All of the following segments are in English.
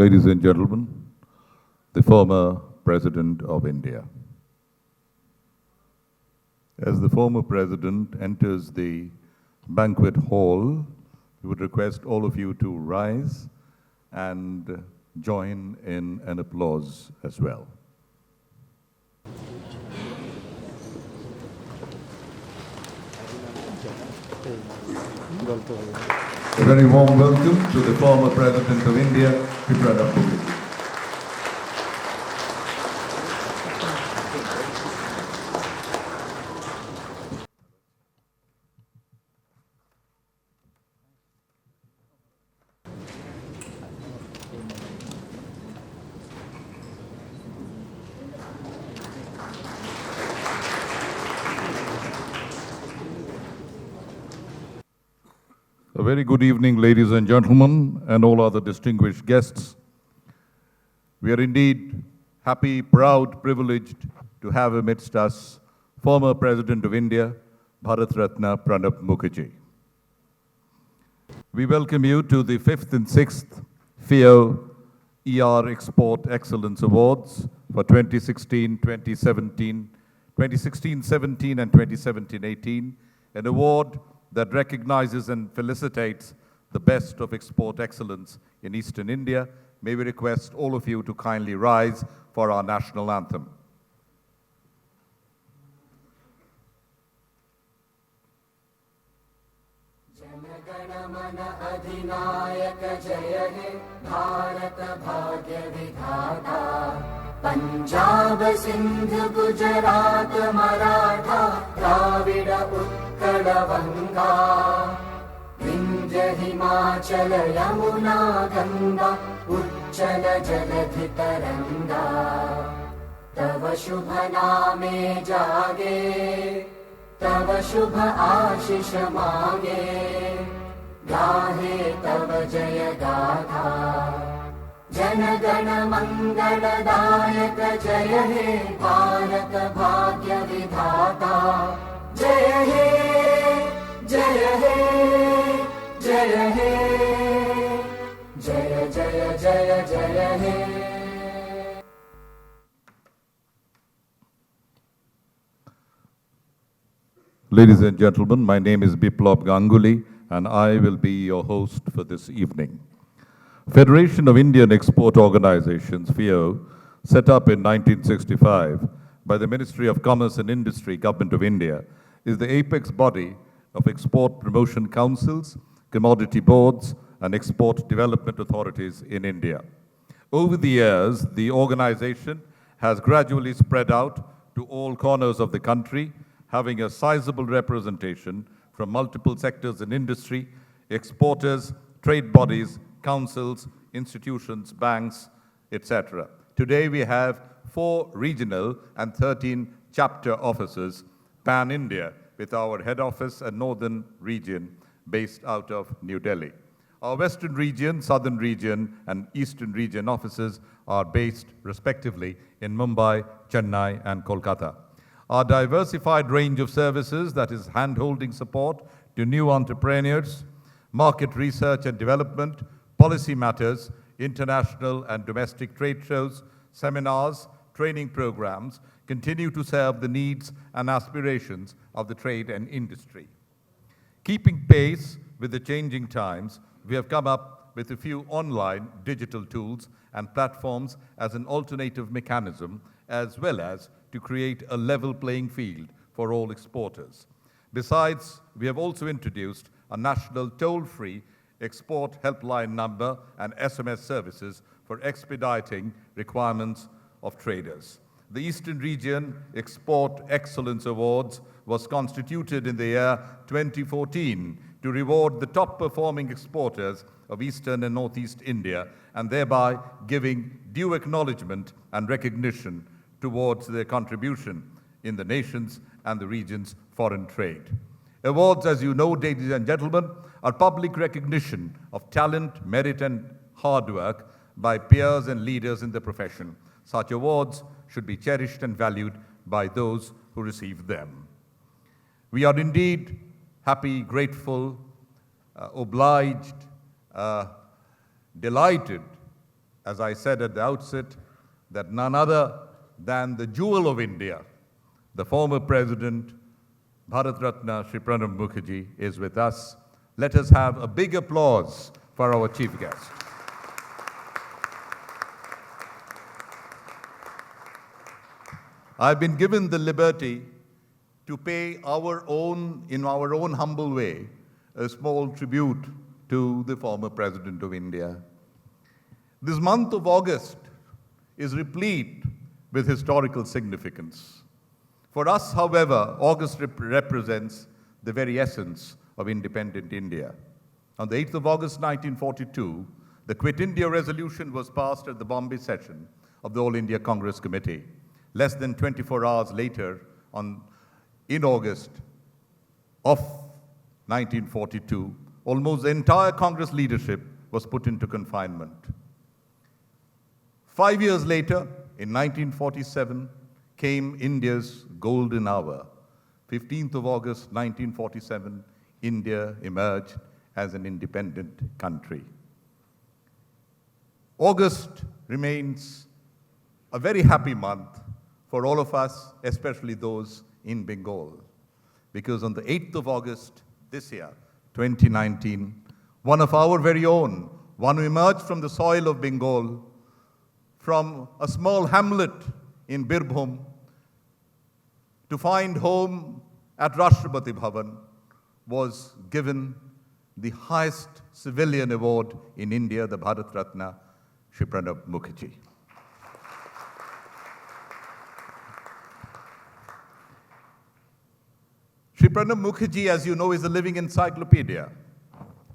Ladies and gentlemen, the former President of India. As the former President enters the banquet hall, we would request all of you to rise and join in an applause as well. A very warm welcome to the former President of India, Pranab Mukherjee. A very good evening, ladies and gentlemen, and all other distinguished guests. We are indeed happy, proud, privileged to have amidst us former President of India, Bharat Ratna Pranab Mukherjee. We welcome you to the 5th and 6th FIEO ER Export Excellence Awards for 2016-17 and 2017-18, an award that recognizes and felicitates the best of export excellence in Eastern India. May we request all of you to kindly rise for our national anthem. Punjab Sindh Gujarat Maratha Dravid Utkal बंगा विंध्य हिमाचल यमुना गंगा उच्चल जलधि तरंगा तव शुभ नामे जागे तव शुभ आशीष मांगे गाहे तव जय गाथा जन गण मंगलदायक जय हे भारत भाग्य विधाता जय हे जय हे जय हे जय जय जय जय हे. Ladies and gentlemen, my name is Biplab Ganguly and I will be your host for this evening. Federation of Indian Export Organizations, FIEO, set up in 1965 by the Ministry of Commerce and Industry, Government of India, is the apex body of export promotion councils, commodity boards, and export development authorities in India. Over the years, the organization has gradually spread out to all corners of the country, having a sizable representation from multiple sectors in industry, exporters, trade bodies, councils, institutions, banks, etc. Today we have 4 regional and 13 chapter offices pan-India with our head office and northern region based out of New Delhi. Our western region, southern region and eastern region offices are based respectively in Mumbai, Chennai and Kolkata. Our diversified range of services, that is hand-holding support to new entrepreneurs, market research and development, policy matters, international and domestic trade shows, seminars, training programs continue to serve the needs and aspirations of the trade and industry. Keeping pace with the changing times, we have come up with a few online digital tools and platforms as an alternative mechanism, as well as to create a level playing field for all exporters. Besides, we have also introduced a national toll-free export helpline number and SMS services for expediting requirements of traders. The Eastern Region Export Excellence Awards was constituted in the year 2014 to reward the top performing exporters of Eastern and Northeast India and thereby giving due acknowledgement and recognition towards their contribution in the nation's and the region's foreign trade. Awards, as you know, ladies and gentlemen, are public recognition of talent, merit, and hard work by peers and leaders in the profession. Such awards should be cherished and valued by those who receive them. We are indeed happy, grateful, obliged, delighted as I said at the outset, that none other than the jewel of India, the former President, Bharat Ratna, Shri Pranab Mukherjee, is with us. Let us have a big applause for our chief guest. I've been given the liberty to pay in our own humble way, a small tribute to the former President of India. This month of August is replete with historical significance. For us, however, August represents the very essence of independent India. On the 8th of August 1942, the Quit India resolution was passed at the Bombay session of the All India Congress Committee. Less than 24 hours later, in August of 1942, almost the entire Congress leadership was put into confinement. 5 years later, in 1947, came India's golden hour. 15th of August 1947, India emerged as an independent country. August remains a very happy month for all of us, especially those in Bengal, because on the 8th of August this year, 2019, one of our very own, one who emerged from the soil of Bengal, from a small hamlet in Birbhum, to find home at Rashtrapati Bhavan, was given the highest civilian award in India, the Bharat Ratna, Shri Pranab Mukherjee. Shri Pranab Mukherjee, as you know, is a living encyclopedia.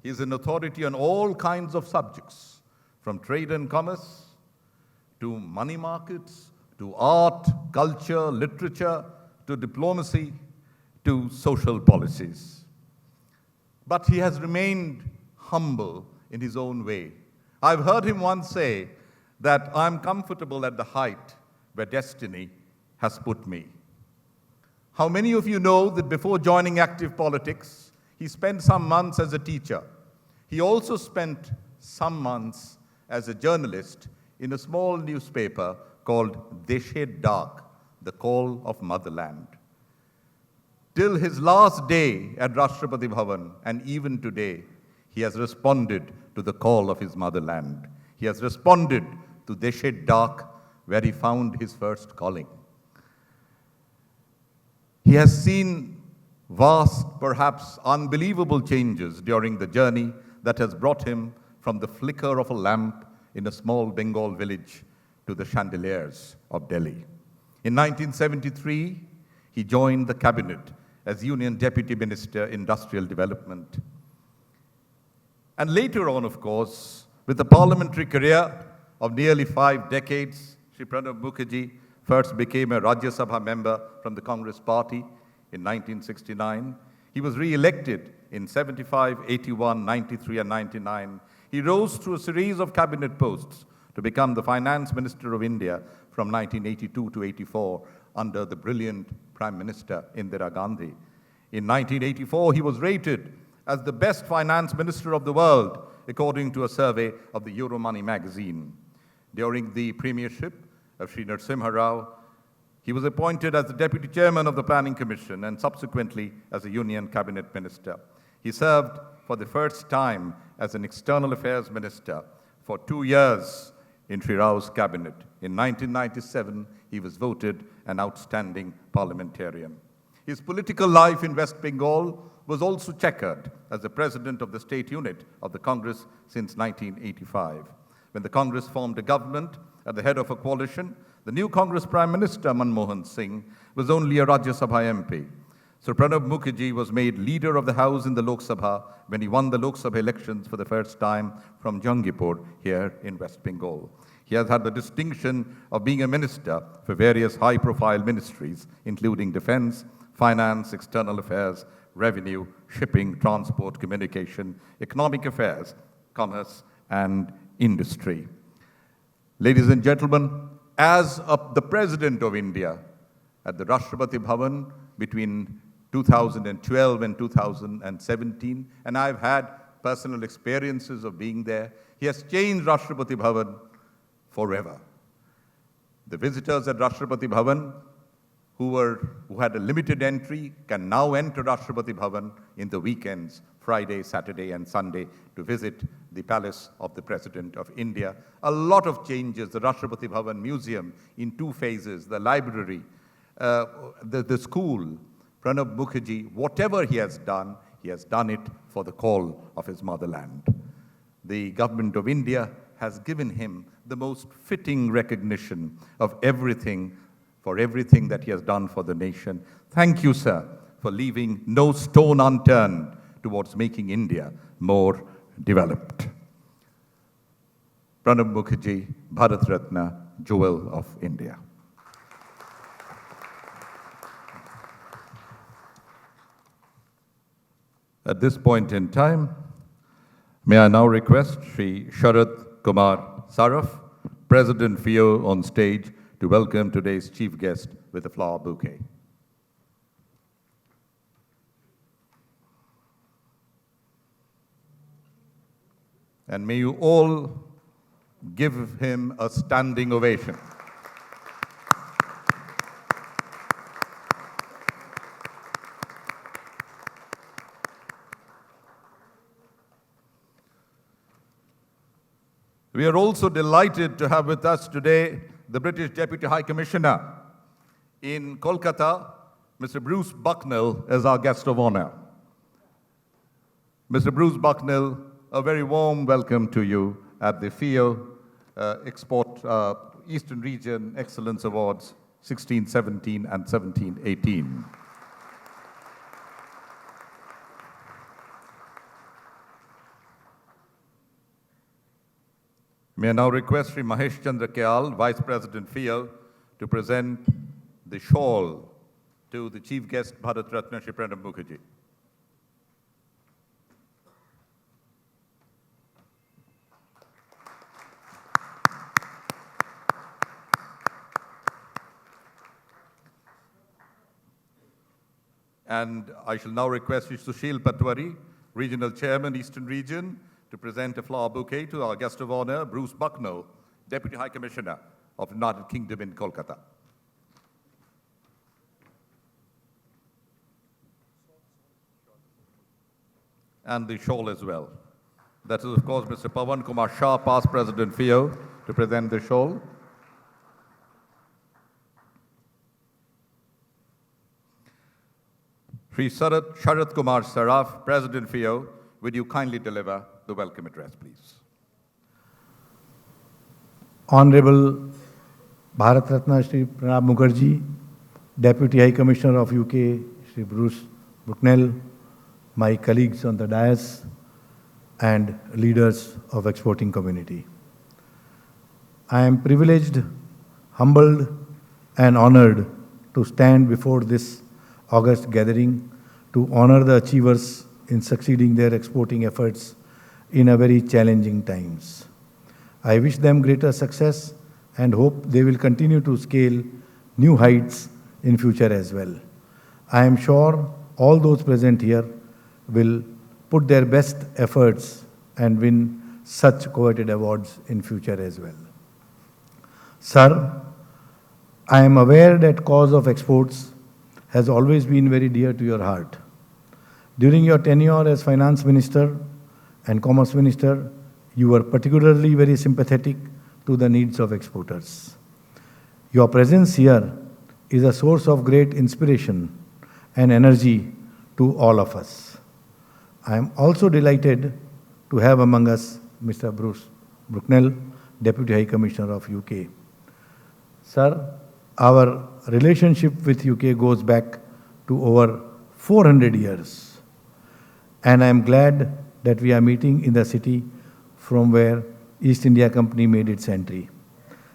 He is an authority on all kinds of subjects, from trade and commerce, to money markets, to art, culture, literature, to diplomacy, to social policies. But he has remained humble in his own way. I've heard him once say that I'm comfortable at the height where destiny has put me. How many of you know that before joining active politics, he spent some months as a teacher? He also spent some months as a journalist in a small newspaper called Deshe Dak, the Call of Motherland. Till his last day at Rashtrapati Bhavan, and even today, he has responded to the call of his motherland. He has responded to Deshe Dak, where he found his first calling. He has seen vast, perhaps unbelievable changes during the journey that has brought him from the flicker of a lamp in a small Bengal village to the chandeliers of Delhi. In 1973, he joined the cabinet as Union Deputy Minister, Industrial Development. And later on, of course, with a parliamentary career of nearly 5 decades, Shri Pranab Mukherjee first became a Rajya Sabha member from the Congress Party in 1969. He was re-elected in 75, 81, 93, and 99. He rose through a series of cabinet posts to become the Finance Minister of India from 1982 to 84 under the brilliant Prime Minister Indira Gandhi. In 1984, he was rated as the best finance minister of the world, according to a survey of the Euromoney magazine. During the premiership of Sri Narasimha Rao, he was appointed as the Deputy Chairman of the Planning Commission and subsequently as a Union Cabinet Minister. He served for the first time as an External Affairs Minister for 2 years in Sri Rao's cabinet. In 1997, he was voted an outstanding parliamentarian. His political life in West Bengal was also checkered as the president of the state unit of the Congress since 1985. When the Congress formed a government at the head of a coalition, the new Congress Prime Minister, Manmohan Singh, was only a Rajya Sabha MP. So Pranab Mukherjee was made leader of the House in the Lok Sabha when he won the Lok Sabha elections for the first time from Jangipur here in West Bengal. He has had the distinction of being a minister for various high-profile ministries, including defense, finance, external affairs, revenue, shipping, transport, communication, economic affairs, commerce, and industry. Ladies and gentlemen, as the President of India at the Rashtrapati Bhavan between 2012 and 2017, and I've had personal experiences of being there, he has changed Rashtrapati Bhavan forever. The visitors at Rashtrapati Bhavan who had a limited entry can now enter Rashtrapati Bhavan in the weekends, Friday, Saturday, and Sunday, to visit the Palace of the President of India. A lot of changes, the Rashtrapati Bhavan Museum in 2 phases, the library, the school, Pranab Mukherjee, whatever he has done it for the call of his motherland. The government of India has given him the most fitting recognition of everything that he has done for the nation. Thank you, sir, for leaving no stone unturned towards making India more developed. Pranab Mukherjee, Bharat Ratna, Jewel of India. At this point in time, may I now request Sri Sharad K Saraf, President FIEO, on stage to welcome today's chief guest with a flower bouquet. And may you all give him a standing ovation. We are also delighted to have with us today the British Deputy High Commissioner in Kolkata, Mr. Bruce Bucknell, as our guest of honor. Mr. Bruce Bucknell, a very warm welcome to you at the FIEO Eastern Region Excellence Awards 16-17 and 17-18. May I now request Sri Mahesh Chandra Kyal, Vice President FIEO, to present the shawl to the Chief Guest, Bharat Ratna, Shri Pranab Mukherjee. And I shall now request Shri Sushil Patwari, Regional Chairman-Eastern Region, to present a flower bouquet to our guest of honor, Bruce Bucknell, Deputy High Commissioner of the United Kingdom in Kolkata. And the shawl as well. That is, of course, Mr. Pawan Kumar Shah, past President FIEO, to present the shawl. Sri Sharad K Saraf, President FIEO, would you kindly deliver the welcome address, please? Honorable Bharat Ratna Shri Pranab Mukherjee, Deputy High Commissioner of UK, Shri Bruce Bucknell, my colleagues on the dais, and leaders of exporting community. I am privileged, humbled, and honored to stand before this august gathering to honor the achievers in succeeding their exporting efforts in a very challenging times. I wish them greater success and hope they will continue to scale new heights in future as well. I am sure all those present here will put their best efforts and win such coveted awards in future as well. Sir, I am aware that cause of exports has always been very dear to your heart. During your tenure as Finance Minister and Commerce Minister, you were particularly very sympathetic to the needs of exporters. Your presence here is a source of great inspiration and energy to all of us. I am also delighted to have among us Mr. Bruce Bucknell, Deputy High Commissioner of UK. Sir, our relationship with UK goes back to over 400 years. And I am glad that we are meeting in the city from where East India Company made its entry.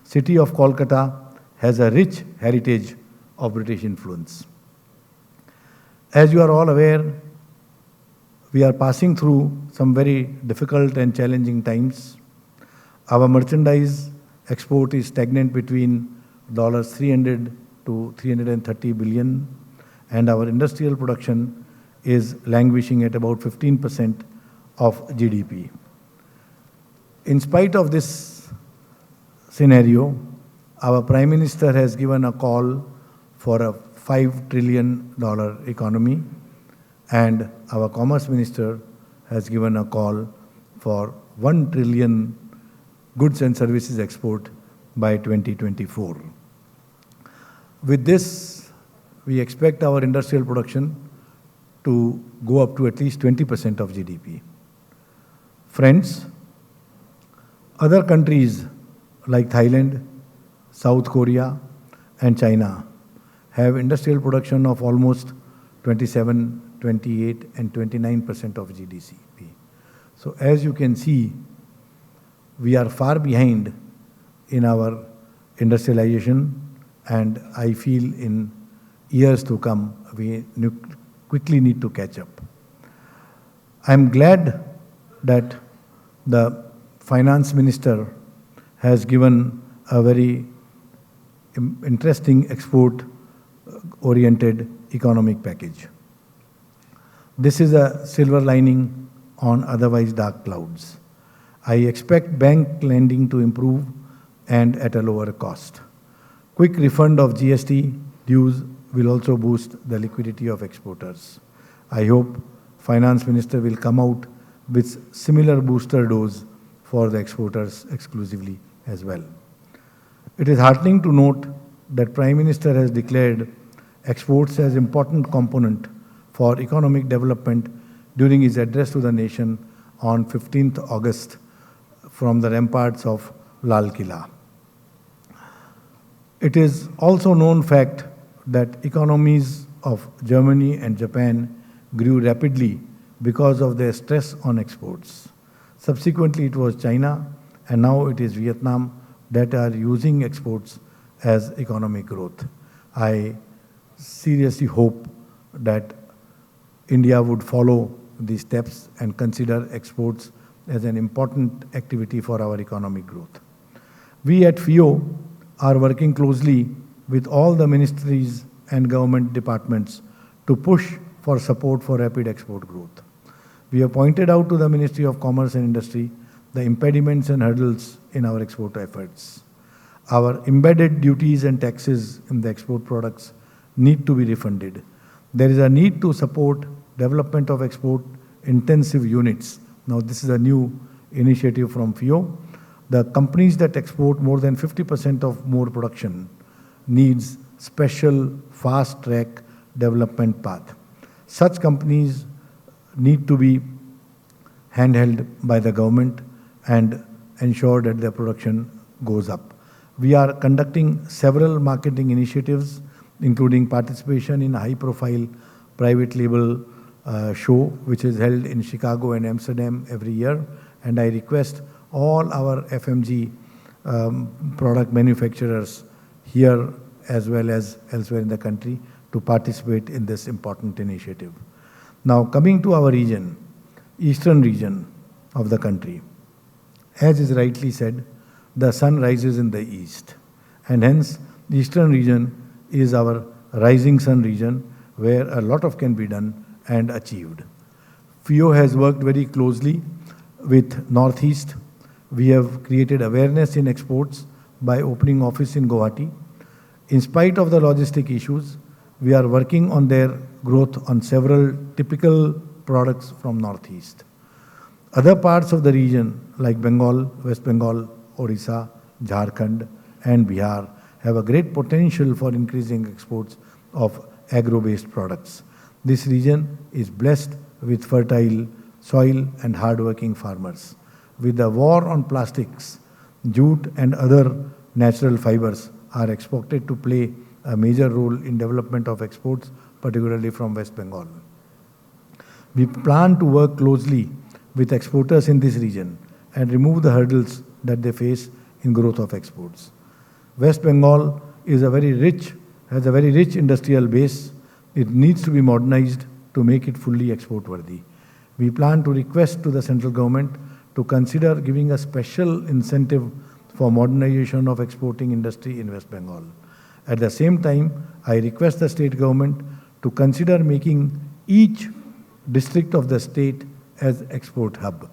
City of Kolkata has a rich heritage of British influence. As you are all aware, we are passing through some very difficult and challenging times. Our merchandise export is stagnant between $300 to $330 billion, and our industrial production is languishing at about 15% of GDP. In spite of this scenario, our Prime Minister has given a call for a $5 trillion economy, and our Commerce Minister has given a call for 1 trillion goods and services export by 2024. With this, we expect our industrial production to go up to at least 20% of GDP. Friends, other countries like Thailand, South Korea, and China have industrial production of almost 27, 28, and 29% of GDP. So as you can see, we are far behind in our industrialization, and I feel in years to come, we quickly need to catch up. I'm glad that the Finance Minister has given a very interesting export-oriented economic package. This is a silver lining on otherwise dark clouds. I expect bank lending to improve and at a lower cost. Quick refund of GST dues will also boost the liquidity of exporters. I hope Finance Minister will come out with similar booster dose for the exporters exclusively as well. It is heartening to note that Prime Minister has declared exports as important component for economic development during his address to the nation on 15th August from the ramparts of Lal Killa. It is also known fact that economies of Germany and Japan grew rapidly because of their stress on exports. Subsequently, it was China, and now it is Vietnam that are using exports as economic growth. I seriously hope that India would follow these steps and consider exports as an important activity for our economic growth. We at FIEO are working closely with all the ministries and government departments to push for support for rapid export growth. We have pointed out to the Ministry of Commerce and Industry the impediments and hurdles in our export efforts. Our embedded duties and taxes in the export products need to be refunded. There is a need to support development of export intensive units. Now, this is a new initiative from FIEO. The companies that export more than 50% of more production needs special fast track development path. Such companies need to be handheld by the government and ensure that their production goes up. We are conducting several marketing initiatives, including participation in a high-profile private label show, which is held in Chicago and Amsterdam every year. And I request all our FMG product manufacturers here as well as elsewhere in the country to participate in this important initiative. Now, coming to our region, eastern region of the country. As is rightly said, the sun rises in the east, and hence the eastern region is our rising sun region where a lot of can be done and achieved. FIEO has worked very closely with Northeast. We have created awareness in exports by opening office in Guwahati. In spite of the logistic issues, we are working on their growth on several typical products from Northeast. Other parts of the region like Bengal, West Bengal, Orissa, Jharkhand and Bihar have a great potential for increasing exports of agro-based products. This region is blessed with fertile soil and hard-working farmers. With the war on plastics, jute and other natural fibers are expected to play a major role in development of exports, particularly from West Bengal. We plan to work closely with exporters in this region and remove the hurdles that they face in growth of exports. West Bengal is has a very rich industrial base. It needs to be modernized to make it fully export worthy. We plan to request to the central government to consider giving a special incentive for modernization of exporting industry in West Bengal. At the same time, I request the state government to consider making each district of the state as export hub.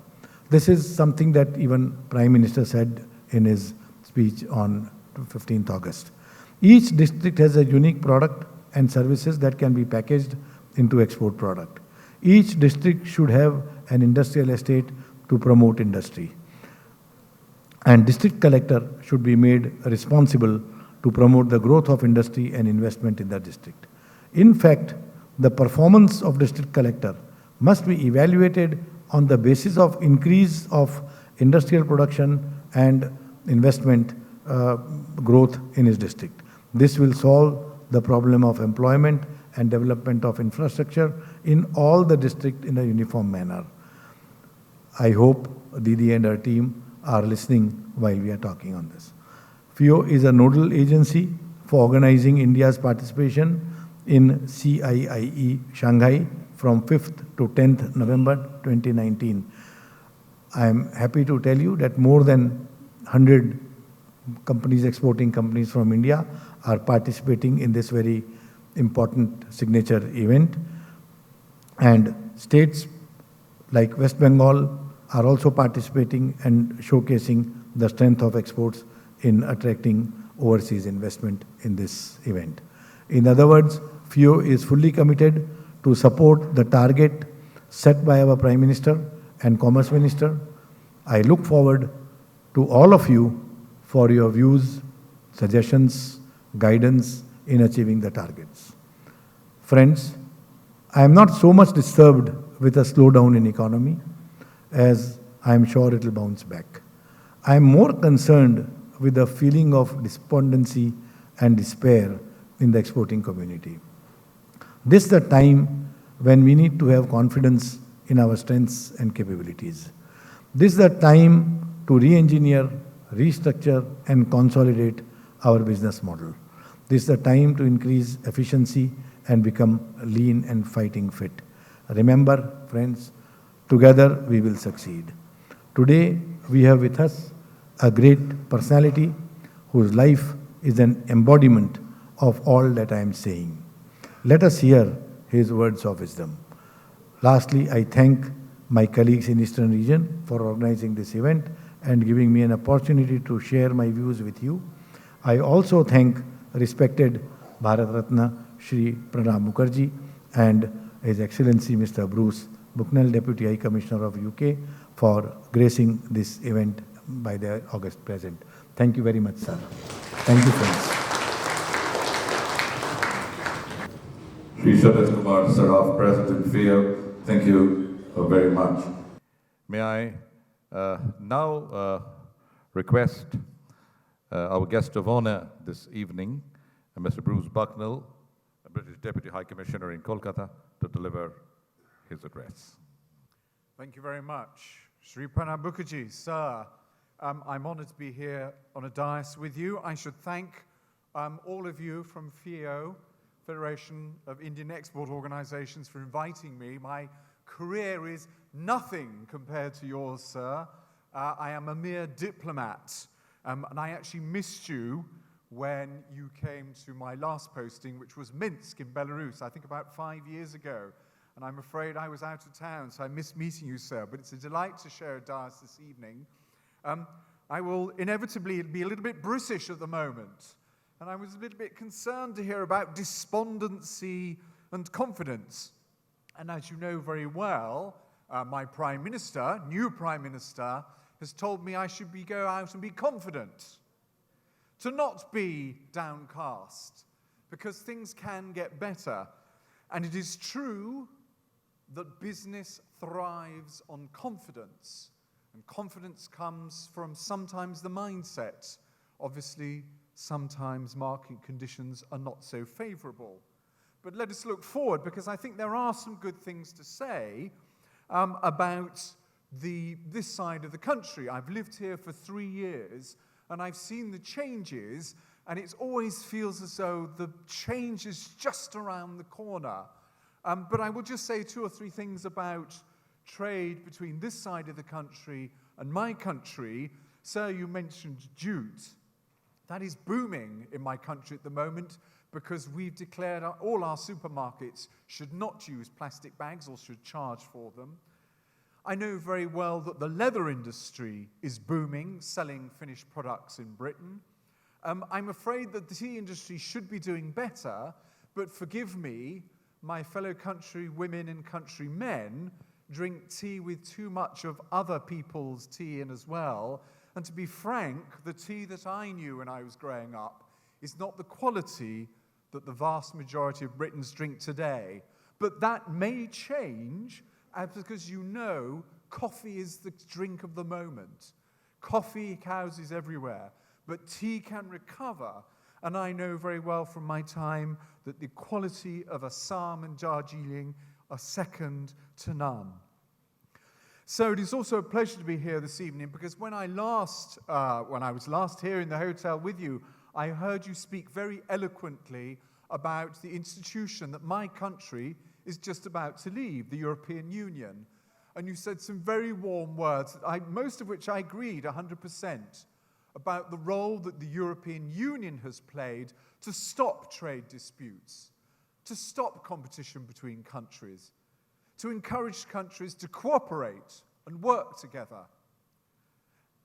This is something that even Prime Minister said in his speech on 15th August. Each district has a unique product and services that can be packaged into export product. Each district should have an industrial estate to promote industry. And district collector should be made responsible to promote the growth of industry and investment in the district. In fact, the performance of district collector must be evaluated on the basis of increase of industrial production and investment growth in his district. This will solve the problem of employment and development of infrastructure in all the districts in a uniform manner. I hope Didi and her team are listening while we are talking on this. FIEO is a nodal agency for organizing India's participation in CIIE Shanghai from 5th to 10th November 2019. I am happy to tell you that more than 100 companies, exporting companies from India, are participating in this very important signature event. And states like West Bengal are also participating and showcasing the strength of exports in attracting overseas investment in this event. In other words, FIEO is fully committed to support the target set by our Prime Minister and Commerce Minister. I look forward to all of you for your views, suggestions, guidance in achieving the targets. Friends, I am not so much disturbed with a slowdown in economy, as I am sure it will bounce back. I am more concerned with the feeling of despondency and despair in the exporting community. This is the time when we need to have confidence in our strengths and capabilities. This is the time to re-engineer, restructure and consolidate our business model. This is the time to increase efficiency and become lean and fighting fit. Remember, friends, together we will succeed. Today we have with us a great personality whose life is an embodiment of all that I am saying. Let us hear his words of wisdom. Lastly, I thank my colleagues in Eastern Region for organizing this event and giving me an opportunity to share my views with you. I also thank respected Bharat Ratna Shri Pranab Mukherjee and His Excellency Mr. Bruce Bucknell, Deputy High Commissioner of UK, for gracing this event by their august presence. Thank you very much, sir. Thank you, friends. Shri Sharad K Saraf, President FIEO, thank you very much. May I now request our guest of honor this evening, Mr. Bruce Bucknell, a British Deputy High Commissioner in Kolkata, to deliver his address. Thank you very much. Shri Pranab Mukherjee, sir, I'm honored to be here on a dais with you. I should thank all of you from FIEO, Federation of Indian Export Organizations, for inviting me. My career is nothing compared to yours, sir. I am a mere diplomat, and I actually missed you when you came to my last posting, which was Minsk in Belarus, I think about 5 years ago. And I'm afraid I was out of town, so I missed meeting you, sir. But it's a delight to share a dais this evening. I will inevitably be a little bit British at the moment. And I was a little bit concerned to hear about despondency and confidence. And as you know very well, my Prime Minister, new Prime Minister, has told me I should go out and be confident, to not be downcast, because things can get better. And it is true that business thrives on confidence, and confidence comes from sometimes the mindset. Obviously, sometimes market conditions are not so favorable. But let us look forward, because I think there are some good things to say about this side of the country. I've lived here for 3 years, and I've seen the changes, and it always feels as though the change is just around the corner. But I will just say 2 or 3 things about trade between this side of the country and my country. Sir, you mentioned jute. That is booming in my country at the moment, because we've declared all our supermarkets should not use plastic bags or should charge for them. I know very well that the leather industry is booming, selling finished products in Britain. I'm afraid that the tea industry should be doing better, but forgive me, my fellow countrywomen and countrymen drink tea with too much of other people's tea in as well. And to be frank, the tea that I knew when I was growing up is not the quality that the vast majority of Britons drink today. But that may change, because you know coffee is the drink of the moment. Coffee houses everywhere, but tea can recover. And I know very well from my time that the quality of Assam and Darjeeling are second to none. So it is also a pleasure to be here this evening, because when I was last here in the hotel with you, I heard you speak very eloquently about the institution that my country is just about to leave, the European Union. And you said some very warm words, most of which I agreed 100%, about the role that the European Union has played to stop trade disputes, to stop competition between countries, to encourage countries to cooperate and work together.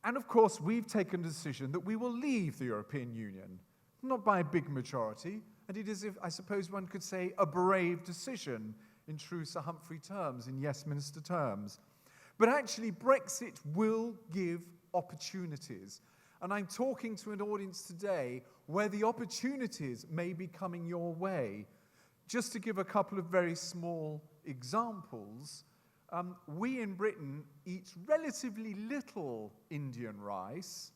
And of course, we've taken a decision that we will leave the European Union, not by a big majority, and it is, I suppose one could say, a brave decision in true Sir Humphrey terms, in Yes Minister terms. But actually, Brexit will give opportunities. And I'm talking to an audience today where the opportunities may be coming your way. Just to give a couple of very small examples, we in Britain eat relatively little Indian rice.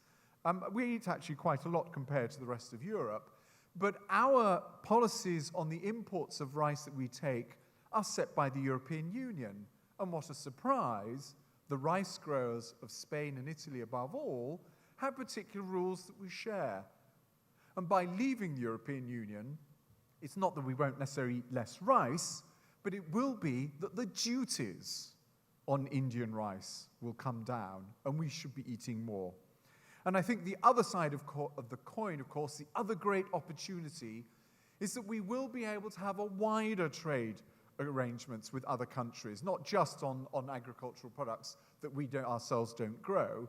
We eat actually quite a lot compared to the rest of Europe. But our policies on the imports of rice that we take are set by the European Union. And what a surprise, the rice growers of Spain and Italy above all have particular rules that we share. And by leaving the European Union, it's not that we won't necessarily eat less rice, but it will be that the duties on Indian rice will come down, and we should be eating more. And I think the other side of the coin, of course, the other great opportunity is that we will be able to have a wider trade arrangements with other countries, not just on agricultural products that we ourselves don't grow,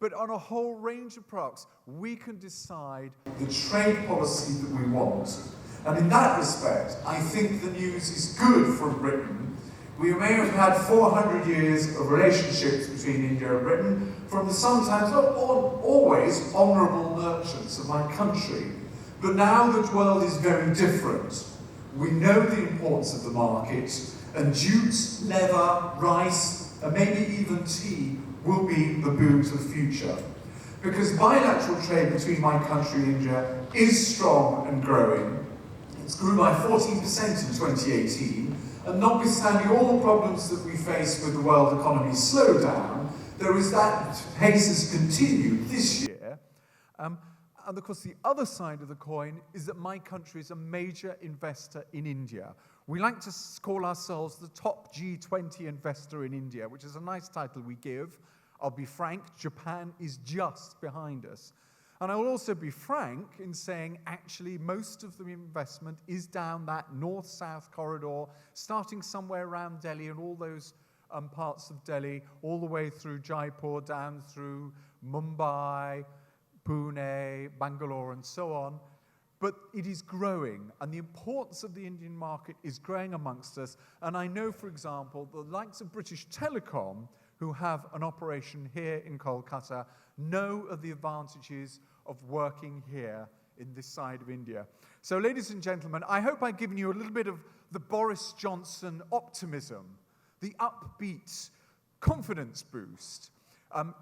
but on a whole range of products. We can decide the trade policy that we want. And in that respect, I think the news is good for Britain. We may have had 400 years of relationships between India and Britain from the sometimes, not always, honourable merchants of my country. But now the world is very different. We know the importance of the market, and jute, leather, rice, and maybe even tea will be the boons of the future. Because bilateral trade between my country and India is strong and growing. It's grew by 14% in 2018, and notwithstanding all the problems that we face with the world economy slowdown, there is that pace has continued this year. And of course, the other side of the coin is that my country is a major investor in India. We like to call ourselves the top G20 investor in India, which is a nice title we give. I'll be frank, Japan is just behind us. And I will also be frank in saying, actually, most of the investment is down that north-south corridor, starting somewhere around Delhi and all those parts of Delhi, all the way through Jaipur, down through Mumbai, Pune, Bangalore, and so on. But it is growing, and the importance of the Indian market is growing amongst us. And I know, for example, the likes of British Telecom, who have an operation here in Kolkata, know of the advantages of working here in this side of India. So, ladies and gentlemen, I hope I've given you a little bit of the Boris Johnson optimism, the upbeat confidence boost.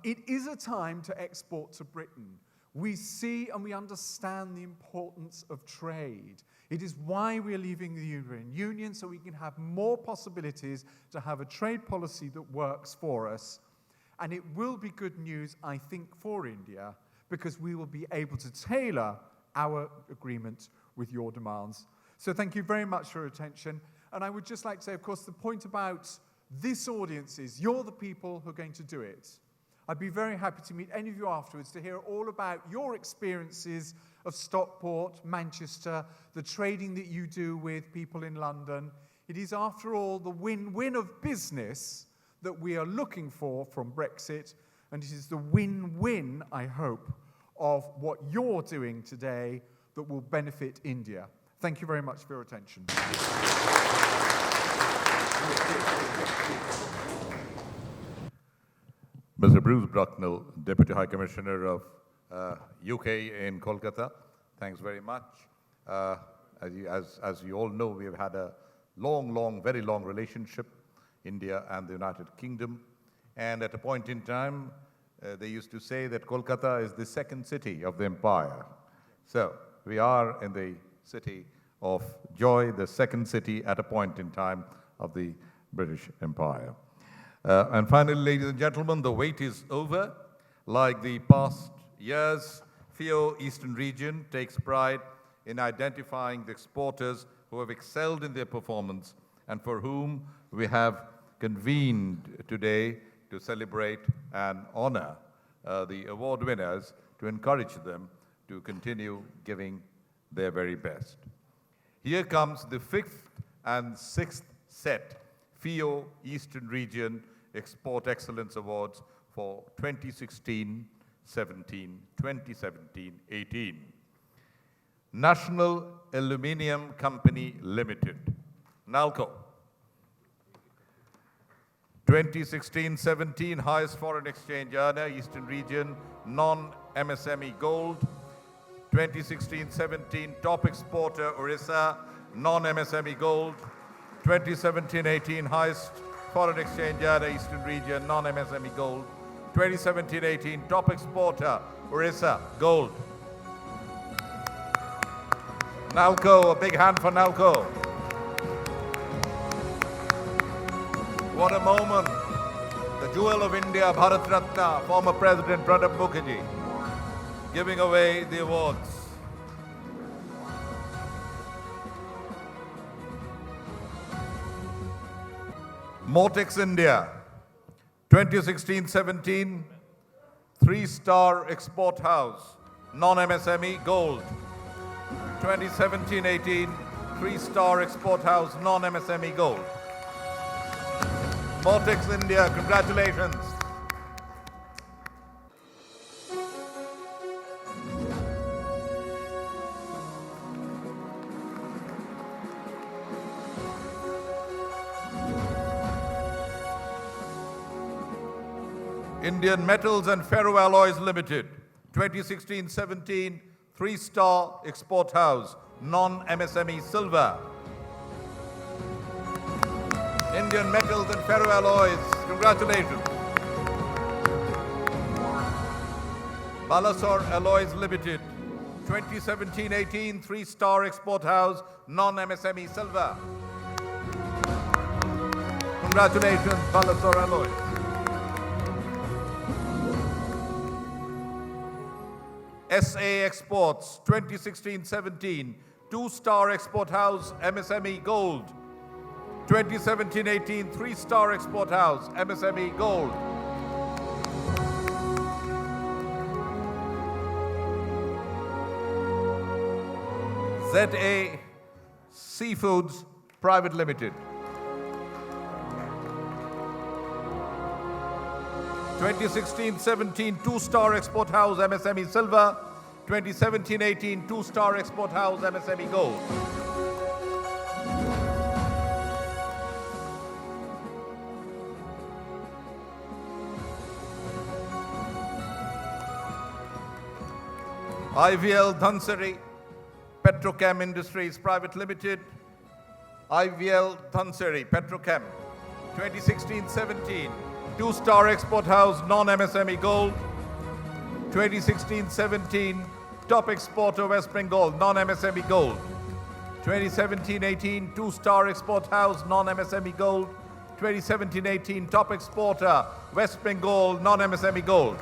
It is a time to export to Britain. We see and we understand the importance of trade. It is why we are leaving the European Union, so we can have more possibilities to have a trade policy that works for us. And it will be good news, I think, for India, because we will be able to tailor our agreement with your demands. So thank you very much for your attention. And I would just like to say, of course, the point about this audience is you're the people who are going to do it. I'd be very happy to meet any of you afterwards to hear all about your experiences of Stockport, Manchester, the trading that you do with people in London. It is, after all, the win-win of business that we are looking for from Brexit, and it is the win-win, I hope, of what you're doing today that will benefit India. Thank you very much for your attention. Mr. Bruce Bucknell, Deputy High Commissioner of UK in Kolkata, thanks very much. As you all know, we have had a very long relationship, India and the United Kingdom. And at a point in time, they used to say that Kolkata is the second city of the empire. So we are in the city of joy, the second city at a point in time of the British Empire. And finally, ladies and gentlemen, the wait is over. Like the past years, FIEO Eastern Region takes pride in identifying the exporters who have excelled in their performance and for whom we have convened today to celebrate and honor the award winners, to encourage them to continue giving their very best. Here comes the 5th and 6th set FIEO Eastern Region Export Excellence Awards for 2016-17, 2017-18. National Aluminium Company Limited, NALCO. 2016-17 highest foreign exchange earner, Eastern Region, non-MSME Gold. 2016-17 top exporter, Orissa, non-MSME Gold. 2017-18 highest foreign exchange earner, Eastern Region, non-MSME Gold. 2017-18 top exporter, Orissa, Gold. NALCO, a big hand for NALCO. What a moment. The jewel of India, Bharat Ratna, former President Pranab Mukherjee, giving away the awards. Mortex India, 2016-17, 3-star export house, non-MSME Gold. 2017-18, 3-star export house, non-MSME Gold. Mortex India, congratulations. Indian Metals and Ferroalloys Limited, 2016-17, 3-star export house, non-MSME Silver. Indian Metals and Ferroalloys, congratulations. Balasore Alloys Limited, 2017-18, 3-star export house, non-MSME Silver. Congratulations, Balasore Alloys. SA Exports, 2016-17, 2-star export house, MSME Gold. 2017-18, 3-star export house, MSME Gold. ZA Seafoods Private Limited. 2016-17, 2-star export house, MSME Silver. 2017-18, 2-star export house, MSME Gold. IVL Dhansari Petrochem Industries Private Limited. IVL Dhansari Petrochem. 2016-17, 2-star export house, non-MSME Gold. 2016-17, top exporter West Bengal, non-MSME Gold. 2017-18, 2-star export house, non-MSME Gold. 2017-18, top exporter West Bengal, non-MSME Gold.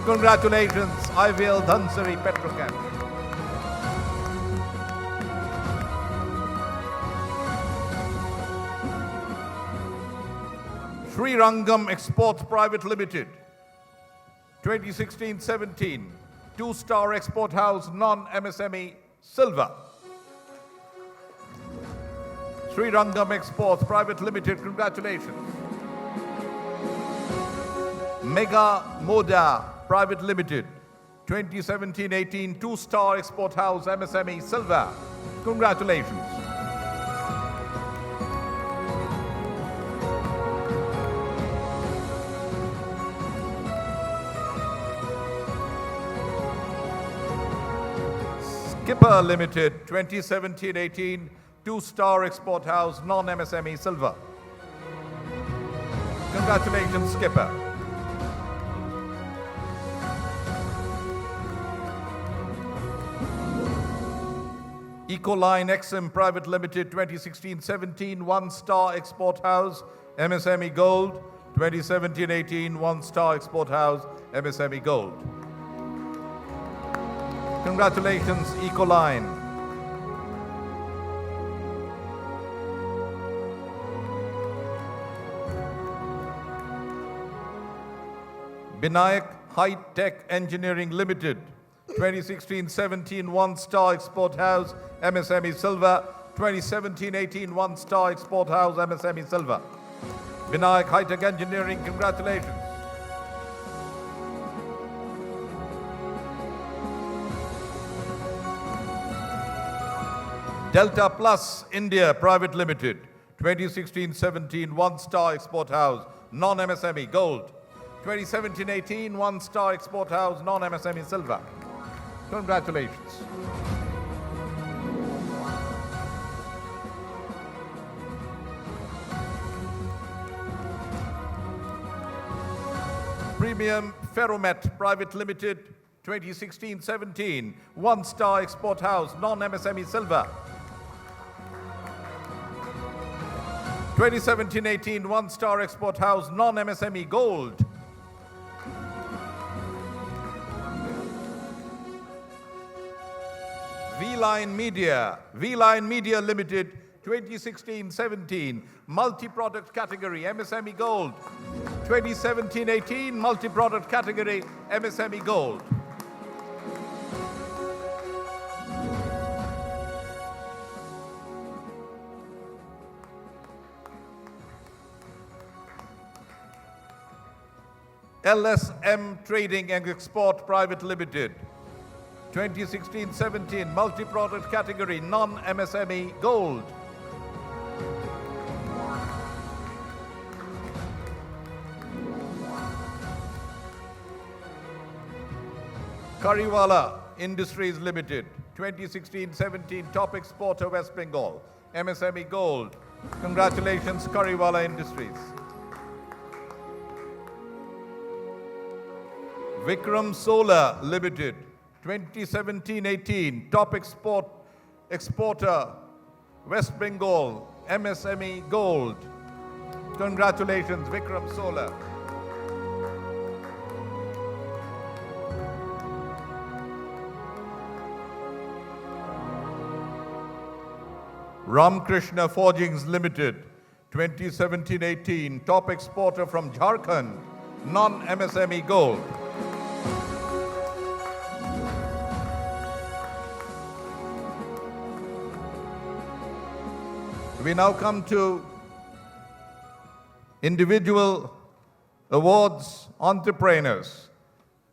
Congratulations, IVL Dhansari Petrochem. Sri Rangam Exports Private Limited, 2016-17, 2-star export house, non-MSME Silver. Sri Rangam Exports Private Limited, congratulations. Mega Moda Private Limited, 2017-18 two-star export house MSME Silver. Congratulations. Skipper Limited, 2017-18 two-star export house non-MSME Silver. Congratulations, Skipper. Ecoline XM Private Limited, 2016-17 one-star export house MSME Gold. 2017-18 one-star export house MSME Gold. Congratulations, Ecoline. Binayak High Tech Engineering Limited, 2016-17 one-star export house MSME Silver. 2017-18 one-star export house MSME Silver. Binayak High Tech Engineering, congratulations. Delta Plus India Private Limited, 2016-17 one-star export house non-MSME Gold. 2017-18 one-star export house non-MSME Silver. Congratulations. Premium Ferromet Private Limited, 2016-17 one-star export house non-MSME Silver. 2017-18 one-star export house non-MSME Gold. V-Line Media Limited, 2016-17 multi-product category MSME Gold. 2017-18 multi-product category MSME Gold. LSM Trading and Export Private Limited, 2016-17 multi-product category non-MSME Gold. Kariwala Industries Limited, 2016-17 top exporter West Bengal, MSME Gold. Congratulations, Kariwala Industries. Vikram Solar Limited, 2017-18 top exporter West Bengal, MSME Gold. Congratulations, Vikram Solar. Ramkrishna Forgings Limited, 2017-18 top exporter from Jharkhand, non-MSME Gold. We now come to individual awards entrepreneurs.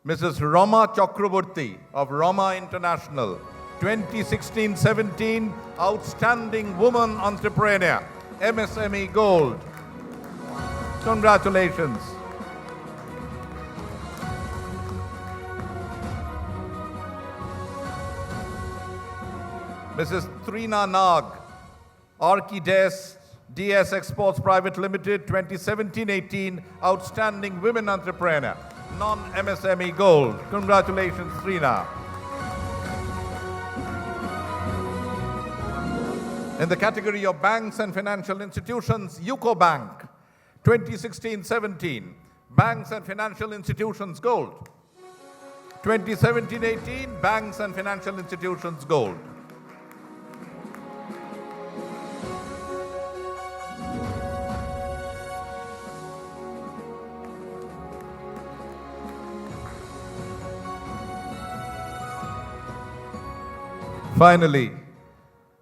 Mrs. Rama Chakraborty of Rama International, 2016-17 Outstanding Woman Entrepreneur, MSME Gold. Congratulations. Mrs. Trina Nag, Archides DS Exports Private Limited, 2017-18 Outstanding Women Entrepreneur, non-MSME Gold. Congratulations, Trina. In the category of banks and financial institutions, UCO Bank, 2016-17 Banks and Financial Institutions Gold. 2017-18 Banks and Financial Institutions Gold. Finally,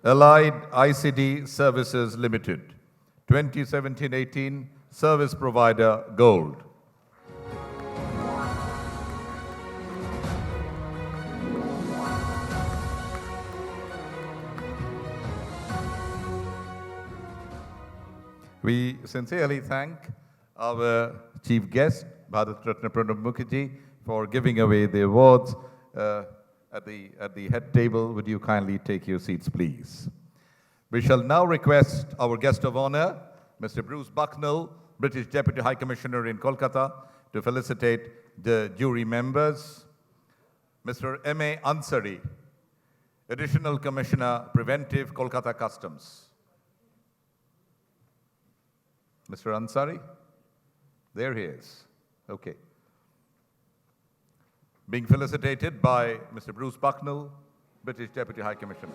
Allied ICD Services Limited, 2017-18 Service Provider Gold. We sincerely thank our chief guest, Bharat Ratna Pranab Mukherjee, for giving away the awards. At the head table, would you kindly take your seats, please? We shall now request our guest of honor, Mr. Bruce Bucknell, British Deputy High Commissioner in Kolkata, to felicitate the jury members. Mr. M.A. Ansari, Additional Commissioner, Preventive, Kolkata Customs. Mr. Ansari? There he is. Okay. Being felicitated by Mr. Bruce Bucknell, British Deputy High Commissioner.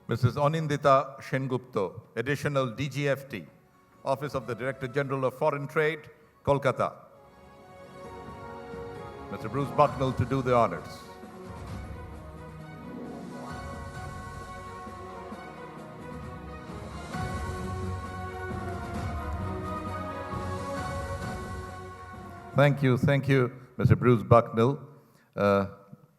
Mrs. Onindita Shengupto, Additional DGFT, Office of the Director General of Foreign Trade, Kolkata. Mr. Bruce Bucknell to do the honors. Thank you, Mr. Bruce Bucknell,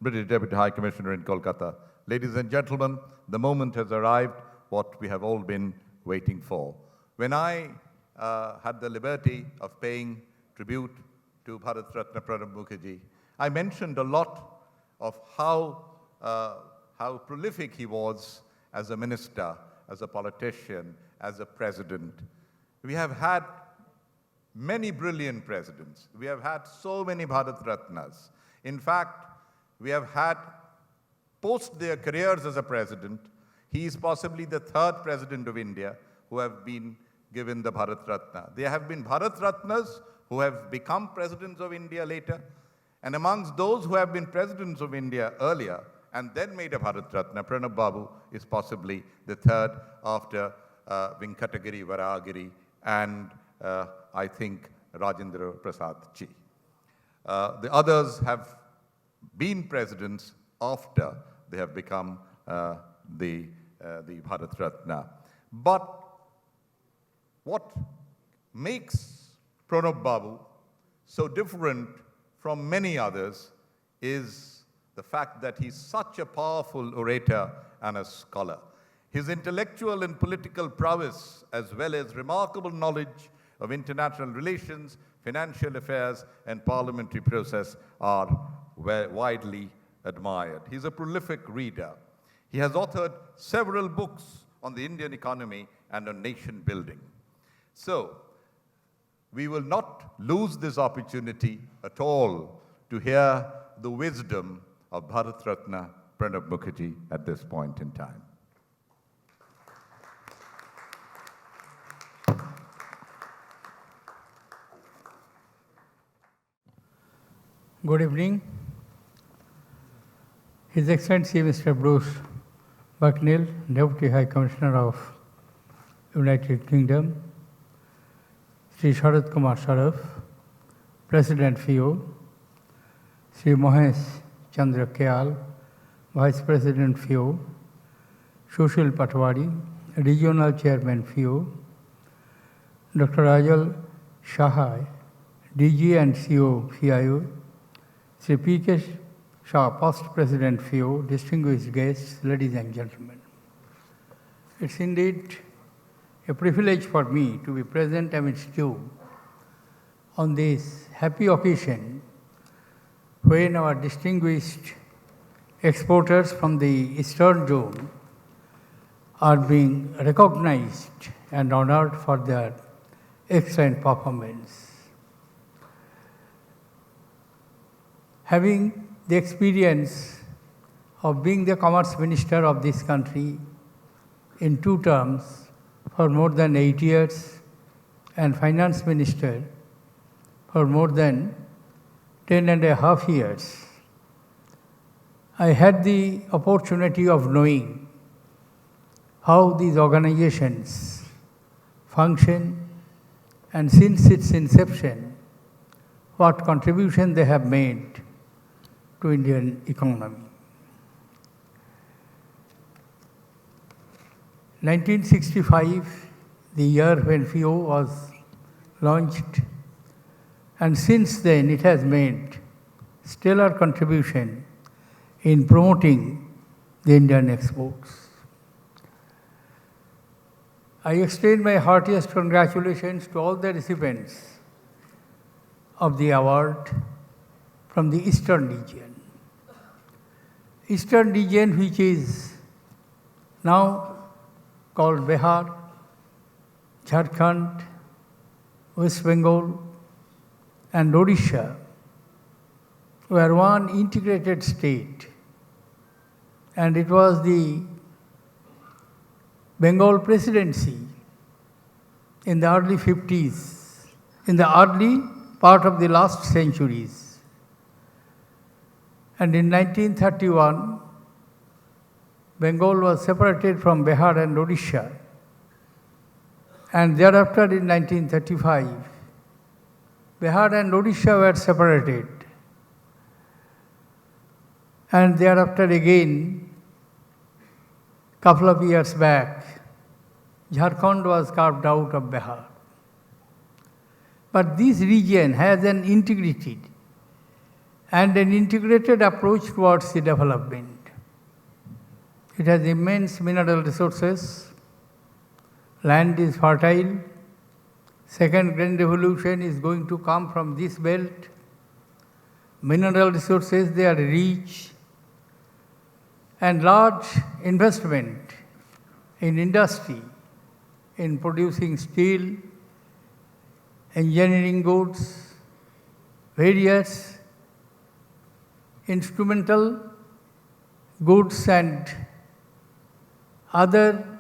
British Deputy High Commissioner in Kolkata. Ladies and gentlemen, the moment has arrived, what we have all been waiting for. When I had the liberty of paying tribute to Bharat Ratna Pranab Mukherjee, I mentioned a lot of how prolific he was as a minister, as a politician, as a president. We have had many brilliant presidents. We have had so many Bharat Ratnas. In fact, we have had, post their careers as a president, he is possibly the third president of India who have been given the Bharat Ratna. There have been Bharat Ratnas who have become presidents of India later. And amongst those who have been presidents of India earlier and then made a Bharat Ratna, Pranab Babu is possibly the third after Venkatagiri Varagiri and I think Rajendra Prasad Ji. The others have been presidents after they have become the Bharat Ratna. But what makes Pranab Babu so different from many others is the fact that he's such a powerful orator and a scholar. His intellectual and political prowess, as well as remarkable knowledge of international relations, financial affairs, and parliamentary process are widely admired. He's a prolific reader. He has authored several books on the Indian economy and on nation building. So, we will not lose this opportunity at all to hear the wisdom of Bharat Ratna Pranab Mukherjee at this point in time. Good evening. His Excellency Mr. Bruce Bucknell, Deputy High Commissioner of United Kingdom, Sri Sharad K Saraf, President FIEO, Sri Mahesh Chandra Kyal, Vice President FIEO, Sushil Patwari, Regional Chairman FIEO, Dr. Ajal Shahai, DG and CO FIEO, Sri P.K. Shah, past President FIEO, distinguished guests, ladies and gentlemen. It's indeed a privilege for me to be present amidst you on this happy occasion when our distinguished exporters from the Eastern Zone are being recognized and honored for their excellent performance. Having the experience of being the Commerce Minister of this country in 2 terms for more than 8 years and Finance Minister for more than 10.5 years, I had the opportunity of knowing how these organizations function and since its inception, what contribution they have made to Indian economy. 1965, the year when FIEO was launched, And since then, it has made stellar contribution in promoting the Indian exports. I extend my heartiest congratulations to all the recipients of the award from the Eastern region. Eastern region, which is now called Bihar, Jharkhand, West Bengal, and Odisha, were one integrated state. And it was the Bengal presidency in the early 50s, in the early part of the last centuries. And in 1931, Bengal was separated from Bihar and Odisha. And thereafter, in 1935, Bihar and Odisha were separated. And thereafter again, couple of years back, Jharkhand was carved out of Bihar. But this region has an integrity and an integrated approach towards the development. It has immense mineral resources, land is fertile, second grand revolution is going to come from this belt. Mineral resources, they are rich, and large investment in industry, in producing steel, engineering goods, various instrumental goods and other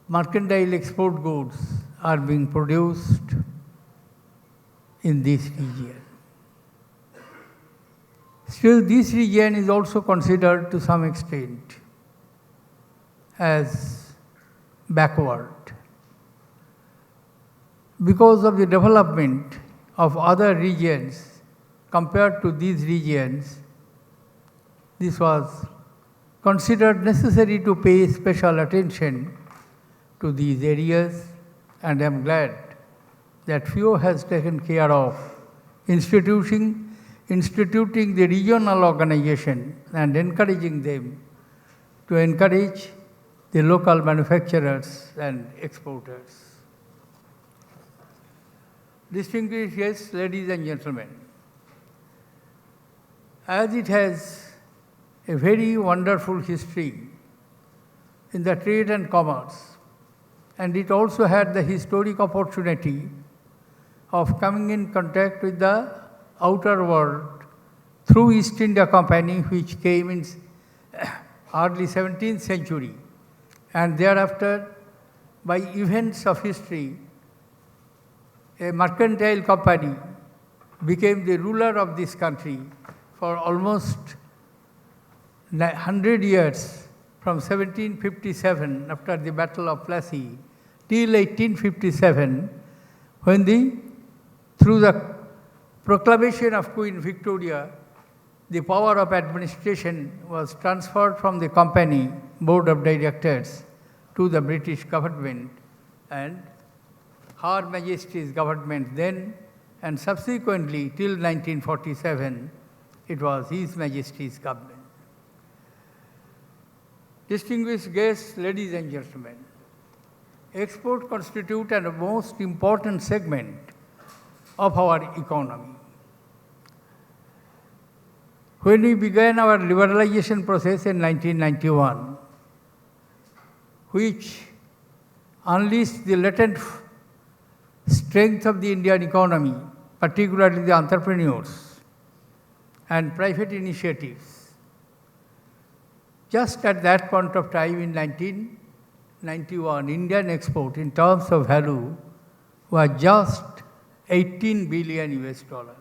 mercantile export goods are being produced in this region. Still, this region is also considered to some extent as backward. Because of the development of other regions compared to these regions, this was considered necessary to pay special attention to these areas, and I am glad that FIEO has taken care of instituting the regional organization and encouraging them to encourage the local manufacturers and exporters. Distinguished guests, ladies and gentlemen, as it has a very wonderful history in the trade and commerce, and it also had the historic opportunity of coming in contact with the outer world through East India Company, which came in early 17th century, and thereafter, by events of history, a mercantile company became the ruler of this country for almost 100 years, from 1757, after the Battle of Plassey, till 1857, when through the proclamation of Queen Victoria, the power of administration was transferred from the company board of directors to the British government, and Her Majesty's government then, and subsequently till 1947, it was His Majesty's government. Distinguished guests, ladies and gentlemen, export constitute a most important segment of our economy. When we began our liberalization process in 1991, which unleashed the latent strength of the Indian economy, particularly the entrepreneurs and private initiatives, just at that point of time in 1991, Indian export in terms of value was just 18 billion US dollar.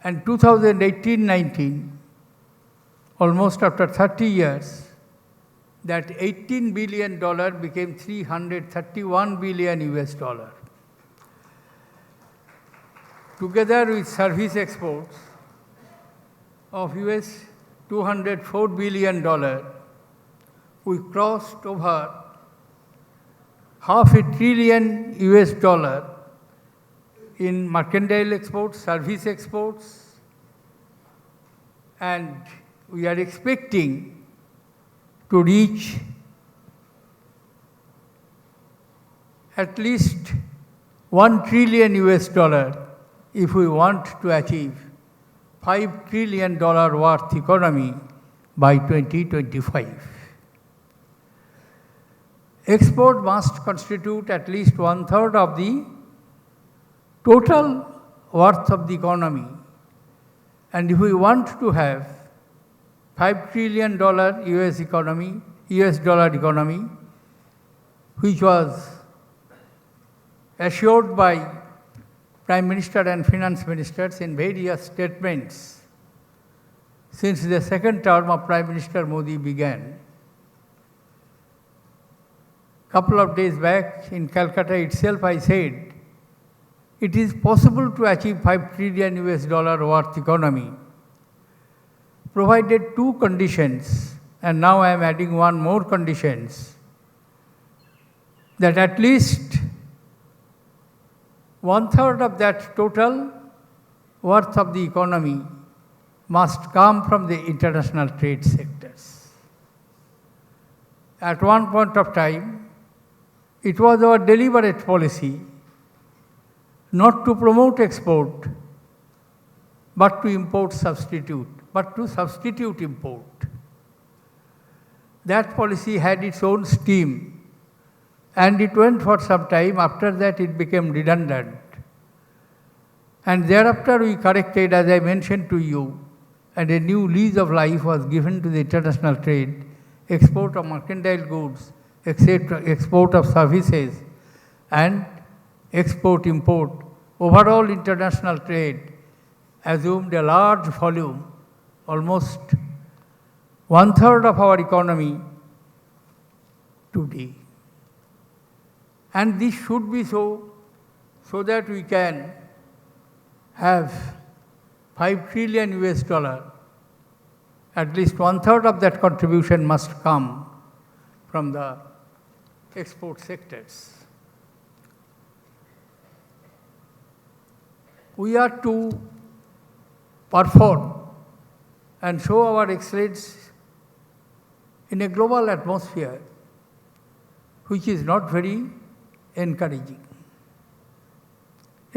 And 2018-19, almost after 30 years, that $18 billion became 331 billion US dollar. Together with service exports of US $204 billion, we crossed over $500 billion US in mercantile exports, service exports, and we are expecting to reach at least $1 trillion US if we want to achieve $5 trillion worth economy by 2025. Export must constitute at least 1/3 of the total worth of the economy. And if we want to have $5 trillion US dollar economy, which was assured by Prime Minister and Finance Ministers in various statements since the second term of Prime Minister Modi began. Couple of days back in Calcutta itself, I said, it is possible to achieve $5 trillion US worth economy, provided two conditions, and now I am adding one more conditions, that at least 1/3 of that total worth of the economy must come from the international trade sectors. At one point of time, it was our deliberate policy not to promote export, but to substitute import. That policy had its own steam, and it went for some time. After that, it became redundant. And thereafter, we corrected, as I mentioned to you, and a new lease of life was given to the international trade, export of mercantile goods, export of services, and export-import. Overall international trade assumed a large volume, almost 1/3 of our economy today. And this should be so that we can have $5 trillion US, at least 1/3 of that contribution must come from the export sectors. We are to perform and show our excellence in a global atmosphere which is not very encouraging.